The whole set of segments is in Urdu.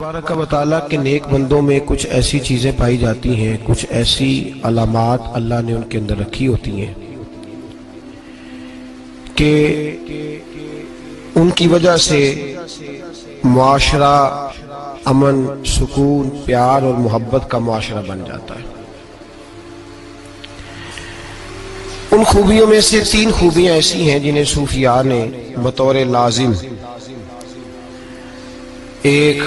تبارک و تعالیٰ کے نیک بندوں میں کچھ ایسی چیزیں پائی جاتی ہیں، کچھ ایسی علامات اللہ نے ان کے اندر رکھی ہوتی ہیں کہ ان کی وجہ سے معاشرہ امن، سکون، پیار اور محبت کا معاشرہ بن جاتا ہے۔ ان خوبیوں میں سے 3 خوبیاں ایسی ہیں جنہیں صوفیاء نے بطور لازم ایک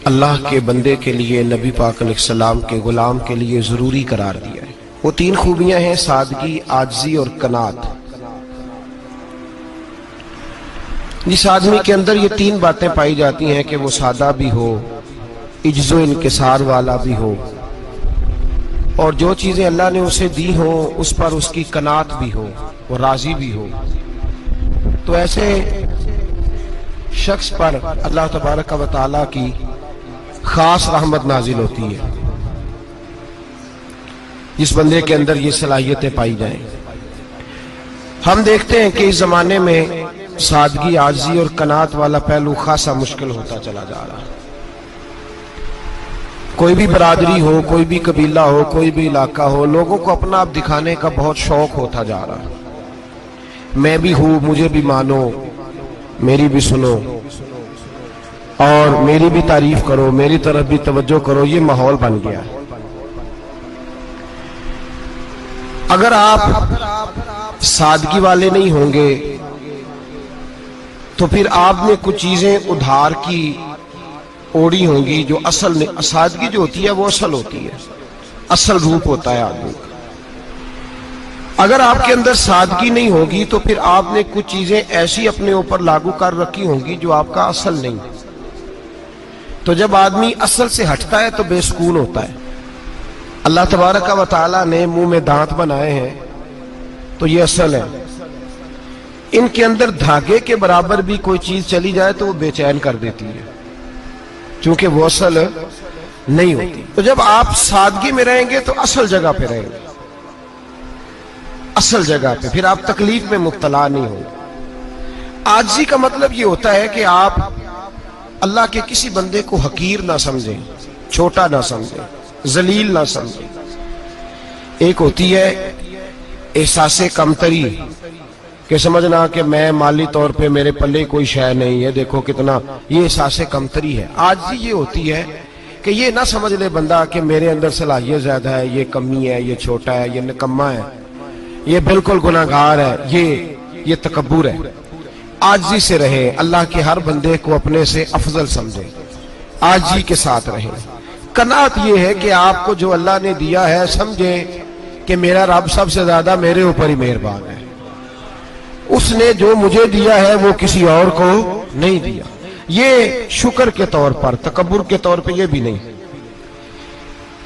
اللہ کے بندے کے لیے، نبی پاک علیہ السلام کے غلام کے لیے ضروری قرار دیا ہے۔ وہ 3 خوبیاں ہیں: سادگی، عاجزی اور قناعت۔ جس آدمی کے اندر یہ 3 باتیں پائی جاتی ہیں کہ وہ سادہ بھی ہو، عجز و انکسار والا بھی ہو، اور جو چیزیں اللہ نے اسے دی ہوں اس پر اس کی قناعت بھی ہو، وہ راضی بھی ہو، تو ایسے شخص پر اللہ تبارک و تعالیٰ کی خاص رحمت نازل ہوتی ہے، جس بندے کے اندر یہ صلاحیتیں پائی جائیں۔ ہم دیکھتے ہیں کہ اس زمانے میں سادگی، عاجزی اور قناعت والا پہلو خاصا مشکل ہوتا چلا جا رہا ہے۔ کوئی بھی برادری ہو، کوئی بھی قبیلہ ہو، کوئی بھی علاقہ ہو، لوگوں کو اپنا آپ دکھانے کا بہت شوق ہوتا جا رہا ہے۔ میں بھی ہوں، مجھے بھی مانو، میری بھی سنو، اور میری بھی تعریف کرو، میری طرف بھی توجہ کرو، یہ ماحول بن گیا۔ اگر آپ سادگی والے نہیں ہوں گے تو پھر آپ نے کچھ چیزیں ادھار کی اوڑی ہوں گی جو اصل نہیں۔ سادگی جو ہوتی ہے وہ اصل ہوتی ہے، اصل روپ ہوتا ہے آدمی کا۔ اگر آپ کے اندر سادگی نہیں ہوگی تو پھر آپ نے کچھ چیزیں ایسی اپنے اوپر لاگو کر رکھی ہوں گی جو آپ کا اصل نہیں۔ تو جب آدمی اصل سے ہٹتا ہے تو بے سکون ہوتا ہے۔ اللہ تبارک و تعالیٰ نے منہ میں دانت بنائے ہیں تو یہ اصل ہے۔ ان کے اندر دھاگے کے برابر بھی کوئی چیز چلی جائے تو وہ بے چین کر دیتی ہے، چونکہ وہ اصل نہیں ہوتی۔ تو جب آپ سادگی میں رہیں گے تو اصل جگہ پہ رہیں گے، اصل جگہ پہ، پھر آپ تکلیف میں مبتلا نہیں ہوں گے۔ عاجزی کا مطلب یہ ہوتا ہے کہ آپ اللہ کے کسی بندے کو حقیر نہ سمجھیں، چھوٹا نہ سمجھیں، ذلیل نہ سمجھیں۔ ایک ہوتی ہے احساس کمتری، کہ سمجھنا کہ میں مالی طور پہ میرے پلے کوئی شے نہیں ہے، دیکھو کتنا، یہ احساس کمتری ہے۔ عاجزی یہ ہوتی ہے کہ یہ نہ سمجھ لے بندہ کہ میرے اندر صلاحیت زیادہ ہے، یہ کمی ہے، یہ چھوٹا ہے، یہ نکما ہے، یہ بالکل گناہگار ہے، یہ تکبر ہے۔ عاجزی سے رہیں، اللہ کے ہر بندے کو اپنے سے افضل سمجھیں، عاجزی کے ساتھ رہیں۔ قناعت یہ ہے کہ آپ کو جو اللہ نے دیا ہے سمجھیں کہ میرا رب سب سے زیادہ میرے اوپر ہی مہربان ہے، اس نے جو مجھے دیا ہے وہ کسی اور کو نہیں دیا۔ یہ شکر کے طور پر، تکبر کے طور پہ یہ بھی نہیں۔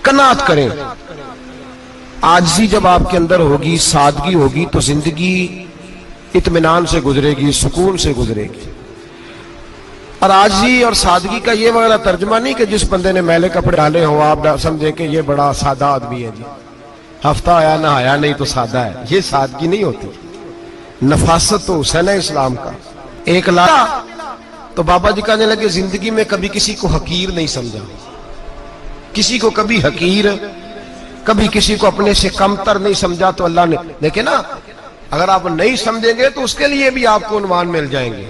قناعت کریں۔ عاجزی جب آپ کے اندر ہوگی، سادگی ہوگی، تو زندگی اطمینان سے گزرے گی، سکون سے گزرے گی۔ اور عاجزی اور سادگی کا یہ وغیرہ ترجمہ نہیں کہ جس بندے نے میلے کپڑے ڈالے ہوں آپ سمجھیں کہ یہ بڑا سادہ آدمی ہے، جی ہفتہ آیا نہ آیا نہیں تو سادہ ہے۔ یہ سادگی نہیں ہوتی، نفاست تو حسن ہے اسلام کا۔ ایک لالا تو بابا جی کہنے لگے زندگی میں کبھی کسی کو حقیر نہیں سمجھا، کسی کو کبھی حقیر، کبھی کسی کو اپنے سے کمتر نہیں سمجھا۔ تو اللہ نے دیکھے نا، اگر آپ نہیں سمجھیں گے تو اس کے لیے بھی آپ کو عنوان مل جائیں گے،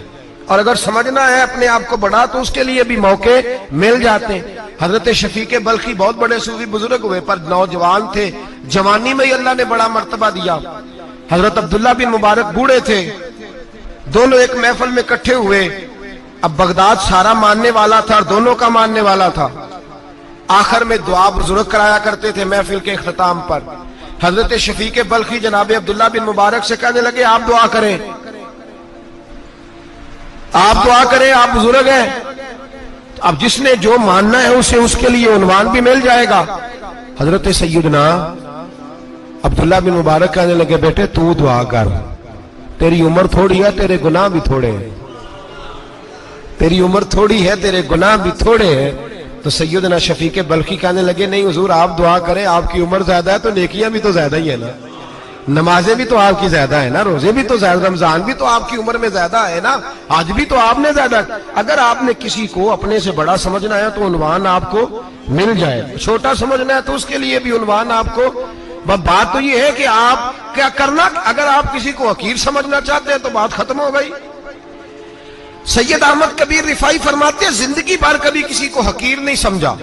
اور اگر سمجھنا ہے اپنے آپ کو بڑا تو اس کے لیے بھی موقع مل جاتے ہیں۔ حضرت شفیق بلخی بہت بڑے صوفی بزرگ ہوئے، پر نوجوان تھے، جوانی میں ہی اللہ نے بڑا مرتبہ دیا۔ حضرت عبداللہ بن مبارک بوڑھے تھے، دونوں ایک محفل میں اکٹھے ہوئے۔ اب بغداد سارا ماننے والا تھا اور دونوں کا ماننے والا تھا۔ آخر میں دعا بزرگ کرایا کرتے تھے محفل کے اختتام پر۔ حضرت شفیق بلخی جناب عبداللہ بن مبارک سے کہنے لگے آپ دعا کریں، آپ دعا کریں، آپ بزرگ ہیں۔ اب جس نے جو ماننا ہے اسے اس کے لیے عنوان بھی مل جائے گا۔ حضرت سیدنا عبداللہ بن مبارک کہنے لگے بیٹے تو دعا کر، تیری عمر تھوڑی ہے، تیرے گناہ بھی تھوڑے ہیں، تیری عمر تھوڑی ہے، تیرے گناہ بھی تھوڑے ہیں۔ تو سیدنا شفیق بلخی کہنے لگے نہیں حضور آپ دعا کریں، آپ کی عمر زیادہ ہے تو نیکیاں بھی تو زیادہ ہی ہے نا۔ نمازیں بھی تو آپ کی زیادہ ہے نا, روزے بھی تو زیادہ, رمضان بھی تو آپ کی عمر میں زیادہ ہے نا, آج بھی تو آپ نے زیادہ. اگر آپ نے کسی کو اپنے سے بڑا سمجھنا ہے تو عنوان آپ کو مل جائے, چھوٹا سمجھنا ہے تو اس کے لیے بھی عنوان آپ کو. بات تو یہ ہے کہ آپ کیا کرنا, اگر آپ کسی کو حقیر سمجھنا چاہتے ہیں تو بات ختم ہو گئی. سید احمد کبیر رفاعی فرماتے ہیں زندگی بھر کبھی کسی کو حقیر نہیں سمجھا.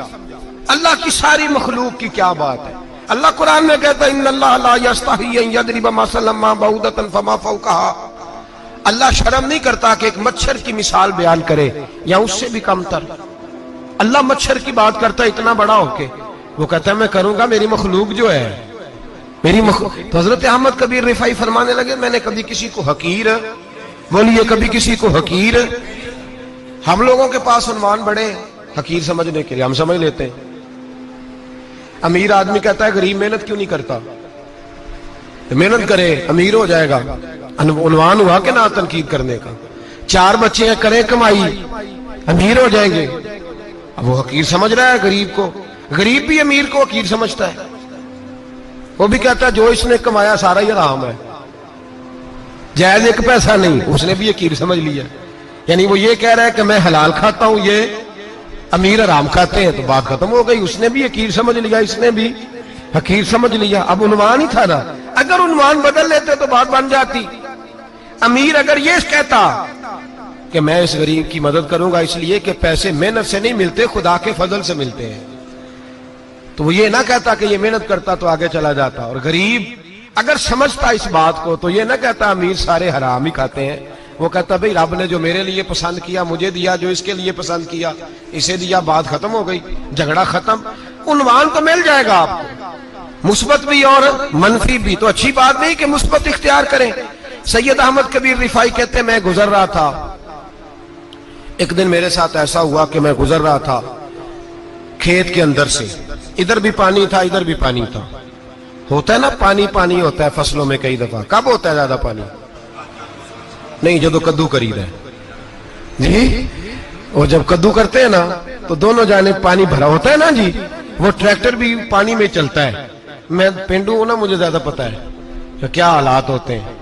اللہ کی ساری مخلوق کی کیا بات ہے. اللہ قرآن میں کہتا ہے ان اللہ لا یستحی ان یضرب مثلا ما بعوضۃ فما فوقها. اللہ شرم نہیں کرتا کہ ایک مچھر کی مثال بیان کرے یا اس سے بھی کم تر. اللہ مچھر کی بات کرتا ہے اتنا بڑا ہو کے, وہ کہتا ہے میں کروں گا, میری مخلوق جو ہے میری مخلوق. تو حضرت احمد کبیر رفاعی فرمانے لگے میں نے کبھی کسی کو حقیر, بولیے کبھی کسی کو حقیر. ہم لوگوں کے پاس عنوان بڑے حقیر سمجھنے کے لیے, ہم سمجھ لیتے ہیں. امیر آدمی کہتا ہے غریب محنت کیوں نہیں کرتا, محنت کرے امیر ہو جائے گا. عنوان ہوا کہ نہ تنقید کرنے کا. 4 بچے ہیں کریں کمائی امیر ہو جائیں گے. اب وہ حقیر سمجھ رہا ہے غریب کو. غریب بھی امیر کو حقیر سمجھتا ہے, وہ بھی کہتا ہے جو اس نے کمایا سارا ہی حرام ہے, جائز ایک پیسہ نہیں. اس نے بھی حقیر سمجھ لیا, یعنی وہ یہ کہہ رہا ہے کہ میں حلال کھاتا ہوں, یہ امیر حرام کھاتے ہیں, تو بات ختم ہو گئی. اس نے بھی حقیر سمجھ لیا, اس نے بھی حقیر سمجھ لیا. اب عنوان ہی تھا نا, اگر عنوان بدل لیتے تو بات بن جاتی. امیر اگر یہ کہتا کہ میں اس غریب کی مدد کروں گا اس لیے کہ پیسے محنت سے نہیں ملتے, خدا کے فضل سے ملتے ہیں, تو وہ یہ نہ کہتا کہ یہ محنت کرتا تو آگے چلا جاتا. اور غریب اگر سمجھتا اس بات کو تو یہ نہ کہتا امیر سارے حرام ہی کھاتے ہیں. وہ کہتا بھئی رب نے جو میرے لیے پسند کیا مجھے دیا, جو اس کے لیے پسند کیا اسے دیا, بات ختم ہو گئی, جھگڑا ختم. عنوان تو مل جائے گا آپ کو, مثبت بھی اور منفی بھی. تو اچھی بات نہیں کہ مثبت اختیار کریں. سید احمد کبیر رفاعی کہتے ہیں میں گزر رہا تھا, ایک دن میرے ساتھ ایسا ہوا کہ میں گزر رہا تھا کھیت کے اندر سے, ادھر بھی پانی تھا ادھر بھی پانی تھا. ہوتا ہے نا پانی پانی ہوتا ہے فصلوں میں کئی دفعہ. کب ہوتا ہے زیادہ پانی؟ نہیں جدو کدو کری رہے جی, اور جب کدو کرتے ہیں نا تو دونوں جانب پانی بھرا ہوتا ہے نا جی. وہ ٹریکٹر بھی پانی میں چلتا ہے, میں پینڈو ہوں نا, مجھے زیادہ پتا ہے کہ کیا حالات ہوتے ہیں.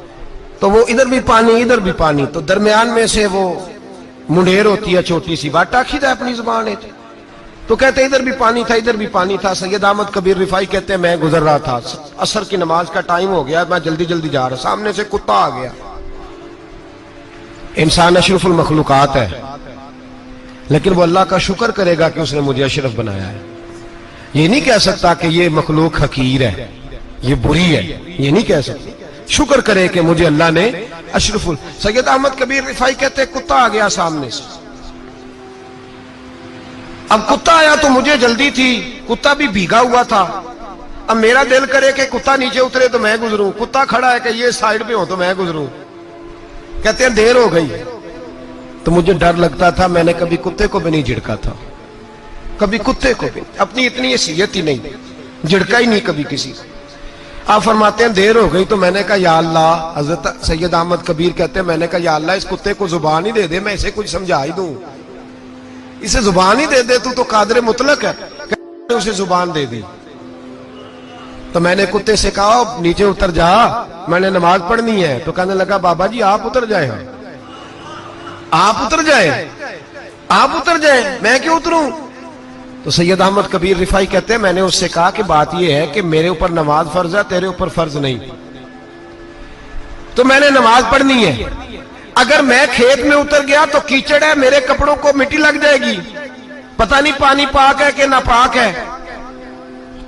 تو وہ ادھر بھی پانی ادھر بھی پانی, تو درمیان میں سے وہ منڈیر ہوتی ہے چھوٹی سی, بات ٹاکھی تھا اپنی زبان ہے, تو کہتے ادھر بھی پانی تھا ادھر بھی پانی تھا. سید احمد کبیر رفاعی کہتے ہیں میں گزر رہا تھا, عصر کی نماز کا ٹائم ہو گیا, میں جلدی جلدی جا رہا, سامنے سے کتا آ گیا. انسان اشرف المخلوقات ہے, لیکن وہ اللہ کا شکر کرے گا کہ اس نے مجھے اشرف بنایا ہے. یہ نہیں کہہ سکتا کہ یہ مخلوق حقیر ہے, یہ بری ہے, یہ نہیں کہہ سکتا. شکر کرے کہ مجھے اللہ نے اشرف. سید احمد کبیر رفاعی کہتے کتا آ گیا سامنے سے. اب کتا آیا تو مجھے جلدی تھی, کتا بھی بھیگا ہوا تھا. اب میرا دل کرے کہ کتا نیچے اترے تو میں گزروں, کتا کھڑا ہے کہ یہ سائیڈ پہ ہو تو میں گزروں. کہتے ہیں دیر ہو گئی, تو مجھے ڈر لگتا تھا, میں نے کبھی کتے کو بھی نہیں جھڑکا تھا, کبھی کتے کو بھی, اپنی اتنی حیثیت ہی نہیں, جھڑکا ہی نہیں کبھی کسی کو. آپ فرماتے ہیں دیر ہو گئی تو میں نے کہا یا اللہ, حضرت سید احمد کبیر کہتے ہیں میں نے کہا یا اللہ اس کتے کو زبان ہی دے دے, میں اسے کچھ سمجھا ہی دوں, اسے زبان ہی دے دے, تو قادر مطلق ہے, اسے زبان دے دی. تو میں نے کتے سے کہا نیچے اتر جا, میں نے نماز پڑھنی ہے. تو کہنے لگا بابا جی آپ اتر جائیں, آپ اتر جائیں, آپ اتر جائیں, میں کیوں اتروں. تو سید احمد کبیر رفاعی کہتے ہیں میں نے اس سے کہا کہ بات یہ ہے کہ میرے اوپر نماز فرض ہے, تیرے اوپر فرض نہیں, تو میں نے نماز پڑھنی ہے. اگر میں کھیت میں اتر گیا تو کیچڑ ہے, میرے کپڑوں کو مٹی لگ جائے گی, پتہ نہیں پانی پاک ہے کہ ناپاک ہے,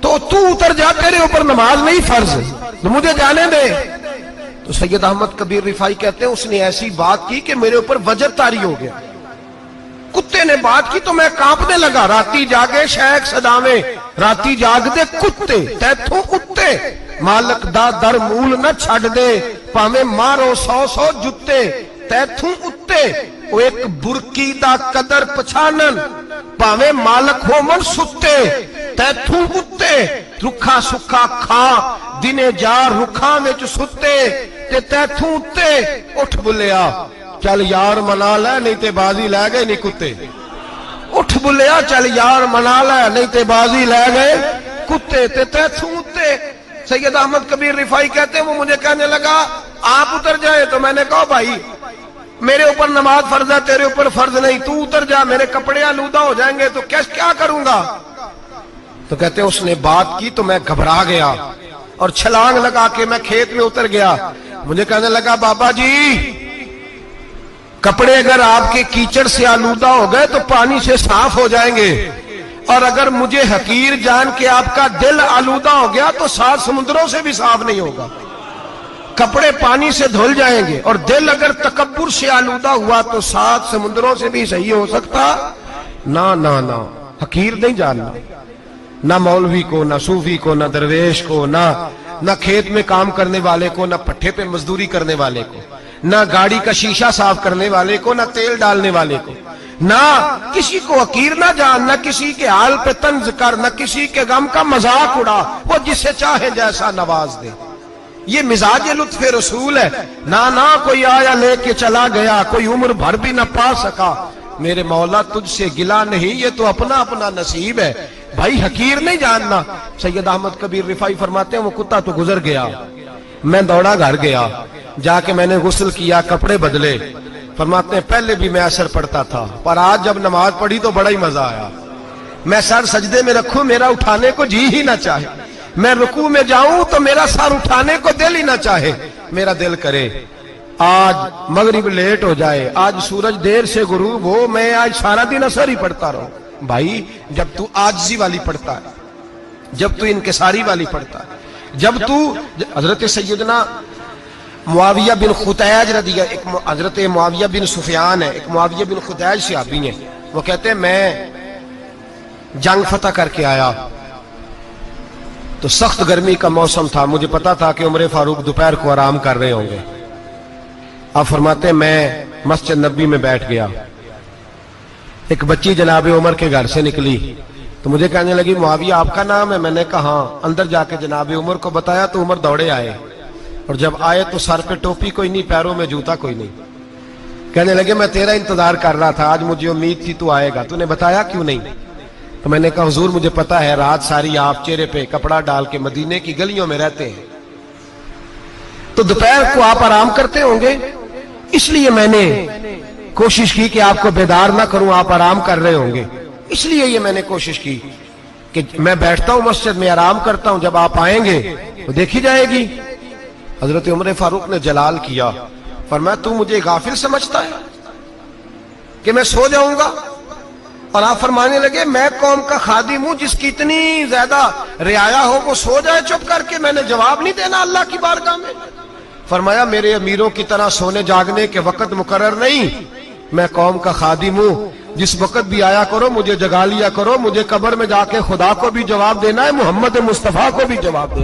تو تو اتر جا, تیرے اوپر نماز نہیں فرض, تو مجھے جانے دے. تو سید احمد کبیر رفاعی کہتے ہیں اس نے ایسی بات کی کہ میرے اوپر وجر طاری ہو گیا. کتے نے بات کی تو میں کانپنے لگا. راتی جاگے شیخ صداویں, راتی جاگ دے کتے, تیتھوں کتے مالک دا در مول نہ چھڑ دے, پاویں مارو 100 جتے, تیتھوں اتے او ایک برکی دا قدر پچھانن, پاویں مالک ہو من ستے, تیتھوں اتے رکھا سکھا کھا, دنے جا رکھاں وچ ستے, تے تیتھوں اتے اٹھ بلیا چل یار منا لے نہیں تے بازی لے گئے نہیں کتے, اٹھ بلیا چل یار منا لے نہیں تے بازی لے گئے کتے, تے تیتھوں اتے سید احمد کبیر رفائی کہتے ہیں وہ مجھے کہنے لگا آپ اتر جائے، تو میں نے کہا بھائی میرے اوپر نماز فرض ہے، تیرے اوپر فرض نہیں، تو اتر جا، میرے کپڑے آلودہ ہو جائیں گے تو کیا کروں گا؟ تو کہتے ہیں اس نے بات کی تو میں گھبرا گیا اور چھلانگ لگا کے میں کھیت میں اتر گیا۔ مجھے کہنے لگا بابا جی کپڑے اگر آپ کے کیچڑ سے آلودہ ہو گئے تو پانی سے صاف ہو جائیں گے، اور اگر مجھے حقیر جان کے آپ کا دل آلودہ ہو گیا تو 7 سمندروں سے بھی صاف نہیں ہوگا۔ کپڑے پانی سے دھل جائیں گے، اور دل اگر تکبر سے آلودہ ہوا تو 7 سمندروں سے بھی صحیح ہو سکتا نہ حقیر نہیں جاننا، نہ مولوی کو، نہ صوفی کو، نہ درویش کو، نہ کھیت میں کام کرنے والے کو، نہ پٹھے پہ مزدوری کرنے والے کو، نہ گاڑی کا شیشہ صاف کرنے والے کو، نہ تیل ڈالنے والے کو، نہ کسی کو حقیر نہ جان، نہ کسی کے حال پہ طنز کر، نہ کسی کے غم کا مذاق اڑا، وہ جسے چاہے جیسا نواز دے۔ یہ مزاج لطف رسول ہے۔ نہ کوئی آیا لے کے چلا گیا، کوئی عمر بھر بھی نہ پا سکا، میرے مولا تجھ سے گلا نہیں، یہ تو اپنا اپنا نصیب ہے، بھائی حقیر نہیں جاننا۔ سید احمد کبیر رفائی فرماتے ہیں وہ کتا تو گزر گیا، میں دوڑا گھر گیا، جا کے میں نے غسل کیا، کپڑے بدلے۔ فرماتے ہیں پہلے بھی میں اثر پڑتا تھا، پر آج جب نماز پڑھی تو بڑا ہی مزہ آیا۔ میں سر سجدے میں رکھوں میرا اٹھانے کو جی ہی نہ چاہے، میں رکوع میں جاؤں تو میرا سر اٹھانے کو دل ہی نہ چاہے، میرا دل کرے آج مغرب لیٹ ہو جائے، آج سورج دیر سے غروب ہو، میں آج سارا دن اثر ہی پڑھتا رہوں۔ بھائی جب تو عاجزی والی پڑھتا ہے، جب تو انکساری والی پڑھتا ہے، جب تو حضرت سیدنا معاویہ بن خطیج رضی اللہ، حضرت معاویہ بن سفیان ہے، ایک معاویہ بن خطیج صحابی ہیں، وہ کہتے ہیں میں جنگ فتح کر کے آیا تو سخت گرمی کا موسم تھا، مجھے پتا تھا کہ عمر فاروق دوپہر کو آرام کر رہے ہوں گے۔ آپ فرماتے ہیں میں مسجد نبی میں بیٹھ گیا، ایک بچی جناب عمر کے گھر سے نکلی تو مجھے کہنے لگی معاویہ آپ کا نام ہے؟ میں نے کہا ہاں۔ اندر جا کے جناب عمر کو بتایا تو عمر دوڑے آئے، اور جب آئے تو سر پہ ٹوپی کوئی نہیں، پیروں میں جوتا کوئی نہیں۔ کہنے لگے میں تیرا انتظار کر رہا تھا، آج مجھے امید تھی تو آئے گا، تو نے بتایا کیوں نہیں؟ تو میں نے کہا حضور مجھے پتا ہے رات ساری آپ چہرے پہ کپڑا ڈال کے مدینے کی گلیوں میں رہتے ہیں، تو دوپہر کو آپ آرام کرتے ہوں گے، اس لیے میں نے کوشش کی کہ آپ کو بیدار نہ کروں، آپ آرام کر رہے ہوں گے، اس لیے یہ میں نے کوشش کی کہ میں بیٹھتا ہوں مسجد میں آرام کرتا ہوں، جب آپ آئیں گے تو دیکھی جائے گی۔ حضرت عمر فاروق نے جلال کیا، فرمایا تو مجھے غافل سمجھتا ہے کہ میں سو جاؤں گا؟ اور آپ فرمانے لگے میں قوم کا خادم ہوں، جس کی اتنی زیادہ رعایا ہو وہ سو جائے چپ کر کے، میں نے جواب نہیں دینا اللہ کی بارگاہ میں؟ فرمایا میرے امیروں کی طرح سونے جاگنے کے وقت مقرر نہیں، میں قوم کا خادم ہوں، جس وقت بھی آیا کرو مجھے جگا لیا کرو، مجھے قبر میں جا کے خدا کو بھی جواب دینا ہے، محمد مصطفیٰ کو بھی جواب دینا ہے۔